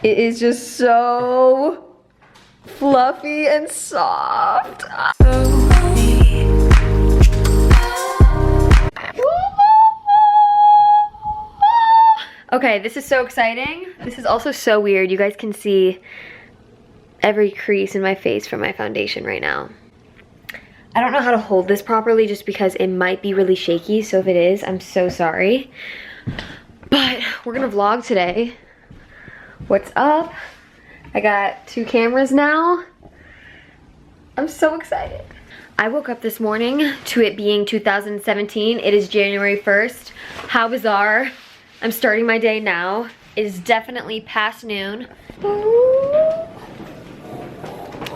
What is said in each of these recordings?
It is just so fluffy and soft. Okay, this is so exciting. This is also so weird. You guys can see every crease in my face from my foundation right now. I don't know how to hold this properly just because it might be really shaky, so if it is, I'm so sorry. But we're gonna vlog today. What's up? I got 2 cameras now. I'm so excited. I woke up this morning to it being 2017. It is January 1st. How bizarre. I'm starting my day now. It is definitely past noon.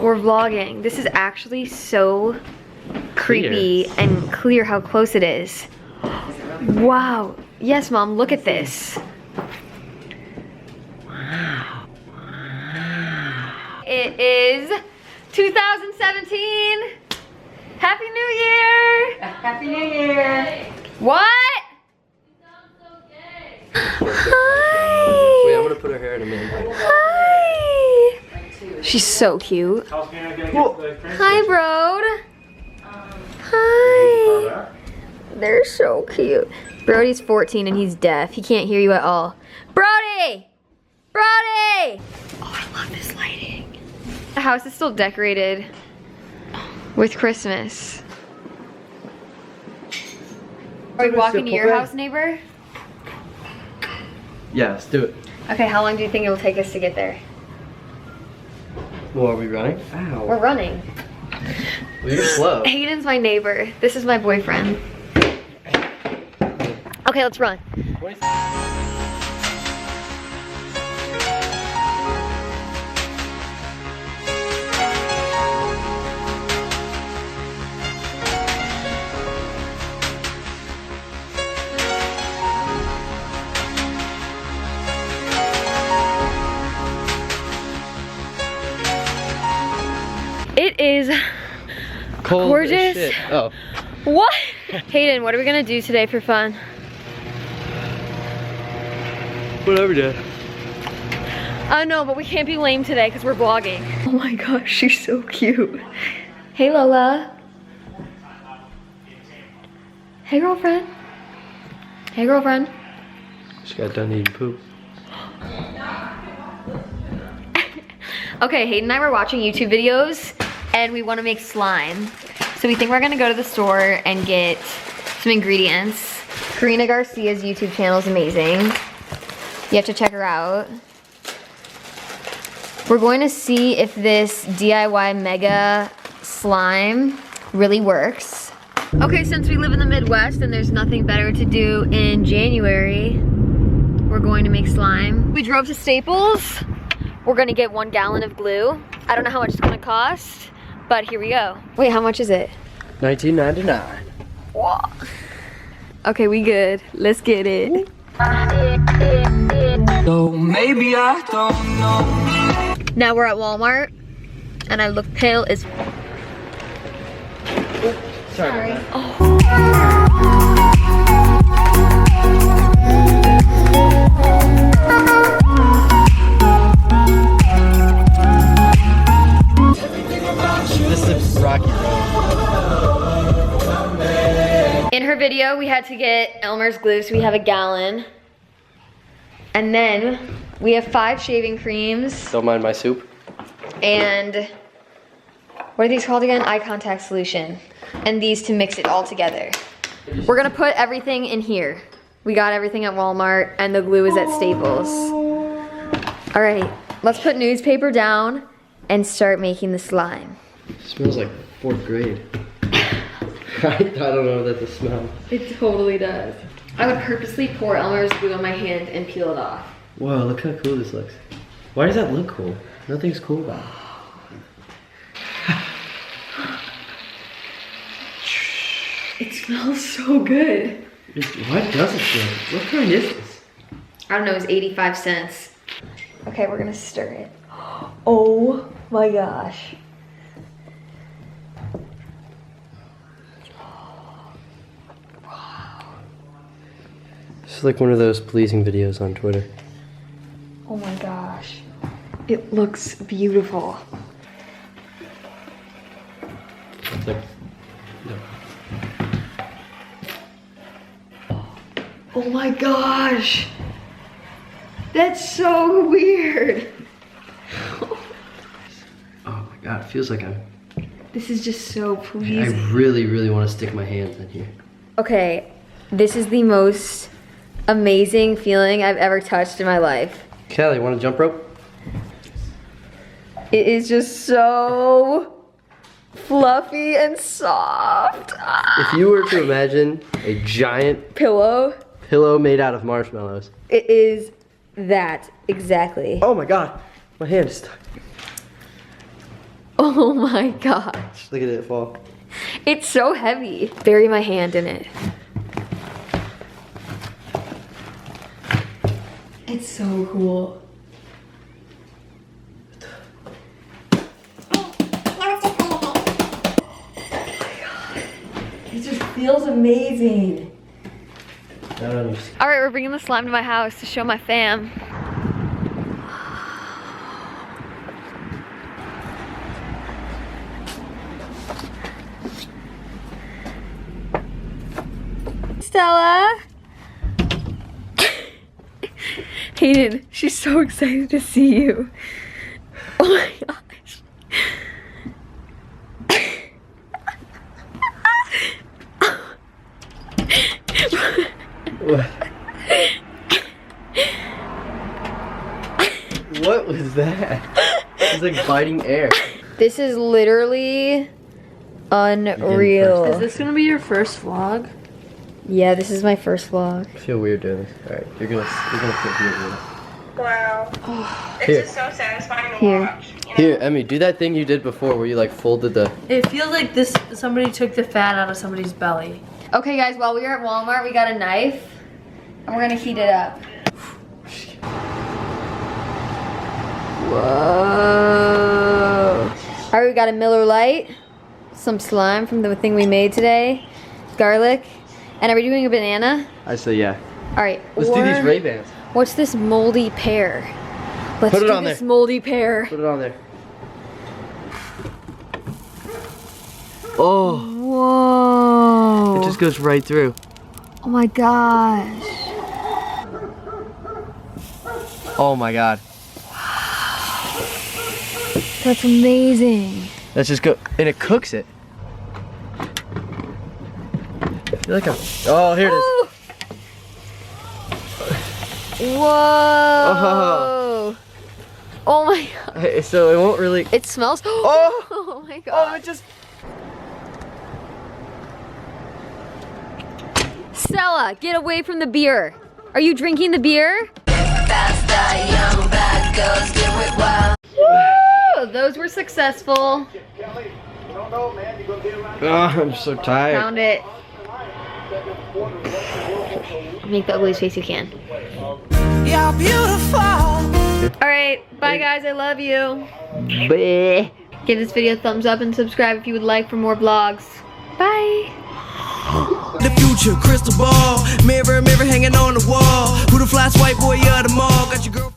We're vlogging. This is actually so creepy and clear how close it is. Wow. Yes, Mom, look at this. Wow. It is 2017. Happy New Year. Happy New Year. What? Hi. Wait, I'm gonna put her hair in a minute. Hi. She's so cute. Hi, Brode. Hi. They're so cute. Brody's 14 and he's deaf. He can't hear you at all. Brody! Brody! Oh, I love this lighting. The house is still decorated with Christmas. Are we walking to your house, neighbor? Yeah, let's do it. Okay, how long do you think it will take us to get there? Well, are we running? Ow. We're running. Well, you're slow. Hayden's my neighbor. This is my boyfriend. Okay, let's run. It is Cold gorgeous. as shit. Oh. What? Hayden, what are we gonna do today for fun? Whatever, Dad. No, but we can't be lame today because we're vlogging. Oh my gosh, she's so cute. Hey, Lola. Hey, girlfriend. Hey, girlfriend. Just got done eating poop. Okay, Hayden and I were watching YouTube videos and we want to make slime. So we think we're gonna go to the store and get some ingredients. Karina Garcia's YouTube channel is amazing. You have to check her out. We're going to see if this DIY mega slime really works. Okay, since we live in the Midwest and there's nothing better to do in January, we're going to make slime. We drove to Staples. We're gonna get 1 gallon of glue. I don't know how much it's gonna cost, but here we go. Wait, how much is it? $19.99. Whoa. Okay, we good. Let's get it. So maybe I don't know. Now we're at Walmart, and I look pale as. Sorry. This is Rocky Road. In her video, we had to get Elmer's glue, so we have 1 gallon. And then we have 5 shaving creams. Don't mind my soup. And what are these called again? Eye contact solution. And these to mix it all together. We're gonna put everything in here. We got everything at Walmart and the glue is at Staples. All right, let's put newspaper down and start making the slime. It smells like 4th grade. I don't know if that's a smell. It totally does. I would purposely pour Elmer's glue on my hand and peel it off. Wow, look how cool this looks. Why does that look cool? Nothing's cool about it. It smells so good. What does it smell? What kind is this? I don't know, it's 85 cents. Okay, we're gonna stir it. Oh my gosh. It's like one of those pleasing videos on Twitter. Oh my gosh. It looks beautiful. It's like, no. Oh my gosh. That's so weird. Oh my god, it feels like This is just so I pleasing. really want to stick my hands in here. Okay, this is the most amazing feeling I've ever touched in my life. Callie, want to jump rope? It is just so fluffy and soft. If you were to imagine a giant Pillow. pillow made out of marshmallows. It is that exactly. Oh my god, my hand is stuck. Oh my gosh. Look at it fall. It's so heavy. Bury my hand in it. It's so cool. It just feels amazing. I don't know. All right, we're bringing the slime to my house to show my fam. Stella. Hayden, she's so excited to see you. Oh my gosh. What? What was that? It's like biting air. This is literally unreal. Is this gonna be your first vlog? Yeah, this is my first vlog. I feel weird doing this. Alright, you're gonna feel weird doing it. Wow. It's Here. just so satisfying to Here. watch. You know? Here, Emmy, do that thing you did before where you like folded the... It feels like somebody took the fat out of somebody's belly. Okay guys, while we were at Walmart, we got a knife and we're gonna heat it up. Whoa. All right, we got a Miller Lite, some slime from the thing we made today, garlic, and are we doing a banana? I say yeah. All right. Let's do these Ray-Bans. What's this moldy pear? Let's Put it do on this there. moldy pear. Put it on there. Oh, Whoa. it just goes right through. Oh my gosh. Oh my god. That's amazing. Let's just go, and it cooks it. I feel like oh, here it is. Whoa. Oh my god. Hey, so it won't really... It smells. Oh. Oh my Oh, god. it just... Stella, get away from the beer. Are you drinking the beer? Woo! Those were successful. Oh, I'm so tired. Found it. Make the ugliest face you can. You're beautiful. Alright, bye guys, I love you. Bleh. Give this video a thumbs up and subscribe if you would like for more vlogs. Bye. The future, crystal ball, mirror hanging on the wall. Who the fly white boy of the mall? Got your girl.